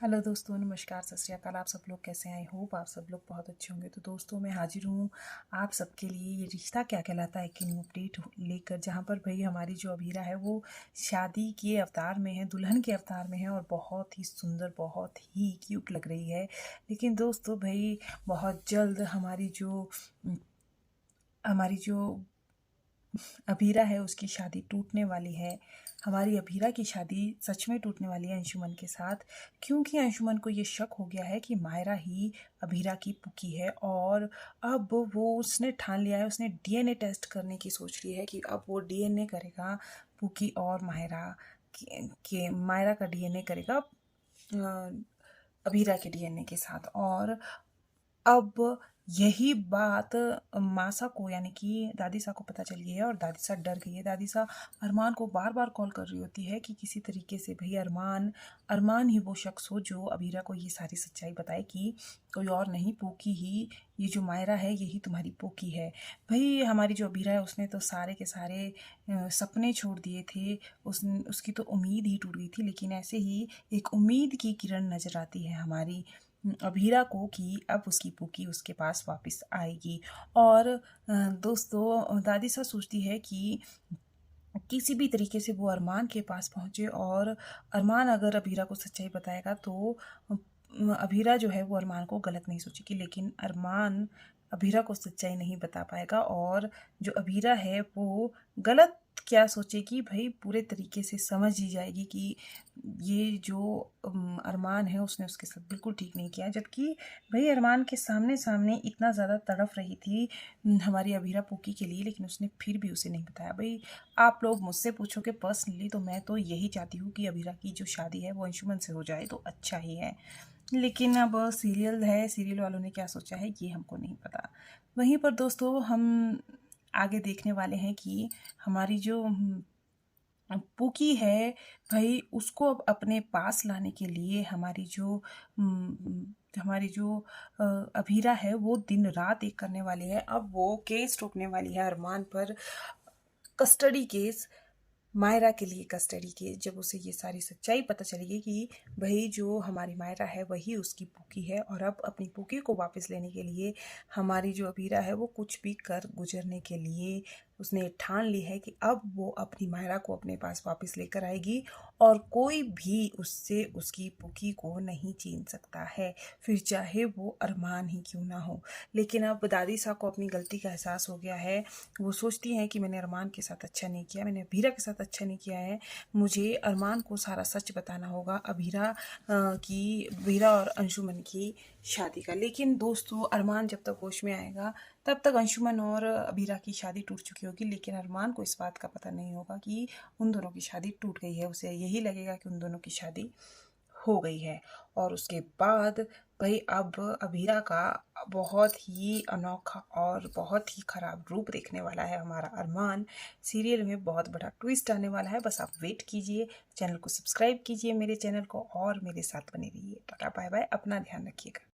Hello दोस्तों, नमस्कार, सत श्री अकाल। आप सब लोग कैसे हैं? आई होप आप सब लोग बहुत अच्छे होंगे। तो दोस्तों, मैं हाजिर हूँ आप सबके लिए ये रिश्ता क्या कहलाता है कि न्यू अपडेट लेकर, जहाँ पर भाई हमारी जो अभीरा है वो शादी के अवतार में है, दुल्हन के अवतार में है और बहुत ही सुंदर, बहुत ही क्यूट लग रही है। लेकिन दोस्तों भाई, बहुत जल्द हमारी जो अभीरा है उसकी शादी टूटने वाली है। हमारी अभीरा की शादी सच में टूटने वाली है अंशुमन के साथ, क्योंकि अंशुमन को ये शक हो गया है कि मायरा ही अभीरा की पुकी है। और अब वो उसने ठान लिया है, उसने डीएनए टेस्ट करने की सोच रही है कि अब वो डीएनए करेगा पुकी और मायरा के मायरा का डीएनए करेगा अभीरा के डीएनए के साथ। और अब यही बात मासा को, यानी कि दादी सा को पता चल गई है और दादी सा डर गई है। दादी सा अरमान को बार बार कॉल कर रही होती है कि किसी तरीके से भाई अरमान अरमान ही वो शख्स हो जो अबीरा को ये सारी सच्चाई बताए कि कोई और नहीं, पोकी ही, ये जो मायरा है यही तुम्हारी पोकी है। भाई हमारी जो अबीरा है उसने तो सारे के सारे सपने छोड़ दिए थे, उसकी तो उम्मीद ही टूट गई थी। लेकिन ऐसे ही एक उम्मीद की किरण नजर आती है हमारी अभीरा को कि अब उसकी पुकी उसके पास वापस आएगी। और दोस्तों, दादी सा सोचती है कि किसी भी तरीके से वो अरमान के पास पहुंचे, और अरमान अगर अभीरा को सच्चाई बताएगा तो अभीरा जो है वो अरमान को गलत नहीं सोचेगी, लेकिन अरमान अभीरा को सच्चाई नहीं बता पाएगा। और जो अभीरा है वो गलत क्या सोचेगी भाई, पूरे तरीके से समझ ही जाएगी कि ये जो अरमान है उसने उसके साथ बिल्कुल ठीक नहीं किया। जबकि भाई अरमान के सामने सामने इतना ज़्यादा तड़फ रही थी हमारी अभीरा पोकी के लिए, लेकिन उसने फिर भी उसे नहीं बताया। भाई आप लोग मुझसे पूछोगे पर्सनली तो मैं तो यही चाहती हूँ कि अभीरा की जो शादी है वो अंशुमन से हो जाए तो अच्छा ही है। लेकिन अब सीरियल है, सीरियल वालों ने क्या सोचा है ये हमको नहीं पता। वहीं पर दोस्तों, हम आगे देखने वाले हैं कि हमारी जो पुकी है भाई, उसको अब अपने पास लाने के लिए हमारी जो अभीरा है वो दिन रात एक करने वाली है। अब वो केस ठोकने वाली है अरमान पर, कस्टडी केस, मायरा के लिए कस्टडी केस। जब उसे ये सारी सच्चाई पता चलेगी कि भाई जो हमारी मायरा है वही उसकी पुकी है, और अब अपनी पुकी को वापस लेने के लिए हमारी जो अबीरा है वो कुछ भी कर गुजरने के लिए उसने ठान ली है कि अब वो अपनी मायरा को अपने पास वापस लेकर आएगी, और कोई भी उससे उसकी पुकी को नहीं छीन सकता है, फिर चाहे वो अरमान ही क्यों ना हो। लेकिन अब दादी साहब को अपनी गलती का एहसास हो गया है। वो सोचती हैं कि मैंने अरमान के साथ अच्छा नहीं किया, मैंने अभीरा के साथ अच्छा नहीं किया है, मुझे अरमान को सारा सच बताना होगा अभीरा और अंशुमन की शादी का। लेकिन दोस्तों, अरमान जब तक होश में आएगा तब तक अंशुमन और अभीरा की शादी टूट चुकी होगी, लेकिन अरमान को इस बात का पता नहीं होगा कि उन दोनों की शादी टूट गई है। उसे यही लगेगा कि उन दोनों की शादी हो गई है। और उसके बाद भाई अब अभीरा का बहुत ही अनोखा और बहुत ही खराब रूप देखने वाला है हमारा अरमान। सीरियल में बहुत बड़ा ट्विस्ट आने वाला है, बस आप वेट कीजिए। चैनल को सब्सक्राइब कीजिए मेरे चैनल को, और मेरे साथ बने रहिए। टाटा बाय बाय, अपना ध्यान रखिएगा।